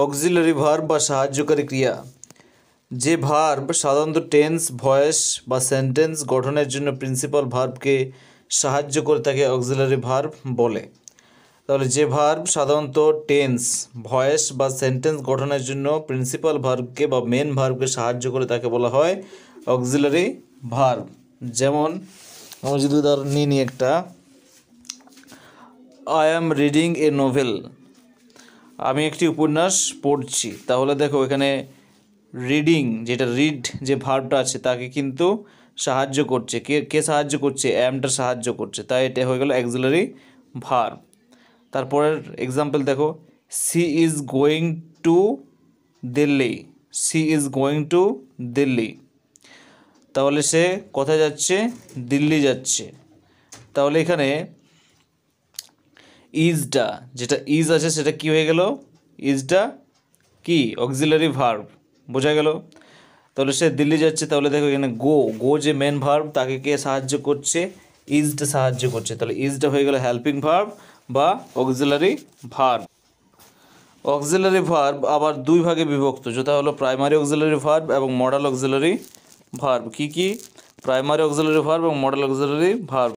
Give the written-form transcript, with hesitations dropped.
Auxiliary verb বা সাহায্যকারী ক্রিয়া। যে ভার্ব সাধারণত টেন্স, ভয়েস বা সেন্টেন্স গঠনের জন্য প্রিন্সিপাল ভার্বকে সাহায্য করে তাকে অক্সিলারি ভার্ব বলে। তাহলে যে ভার্ব সাধারণত টেন্স, ভয়েস বা সেন্টেন্স গঠনের জন্য প্রিন্সিপাল ভার্বকে বা মেন ভার্বকে সাহায্য করে তাকে বলা হয় অক্সিলারি ভার্ব। যেমন আমরা যদি উদাহরণ নিই একটা, I am reading a novel, আমি একটি উপন্যাস পড়ছি। তাহলে দেখো এখানে রিডিং, যেটা রিড যে ভার্বটা আছে তাকে কিন্তু সাহায্য করছে, কে সাহায্য করছে? অ্যামটা সাহায্য করছে, তাই এটা হয়ে গেল অক্সিলারি ভার্ব। তারপরের এক্সাম্পল দেখো, she is going to Delhi, she is going to Delhi, তাহলে সে কোথায় যাচ্ছে? দিল্লি যাচ্ছে। তাহলে এখানে ইজটা, যেটা ইজ আছে সেটা কি হয়ে গেল? ইজটা কি? অক্সিলারি ভার্ব, বোঝা গেল? তাহলে সে দিল্লি যাচ্ছে, তাহলে দেখো এখানে গো যে মেন ভার্ব তাকে কে সাহায্য করছে? ইজটা সাহায্য করছে, তাহলে ইজটা হয়ে গেল হেল্পিং ভার্ব বা অক্সিলারি ভার্ব। অক্সিলারি ভার্ব আবার দুই ভাগে বিভক্ত, যেটা হলো প্রাইমারি অক্সিলারি ভার্ব এবং মডাল অক্সিলারি ভার্ব। কি কি? প্রাইমারি অক্সিলারি ভার্ব এবং মডাল অক্সিলারি ভার্ব।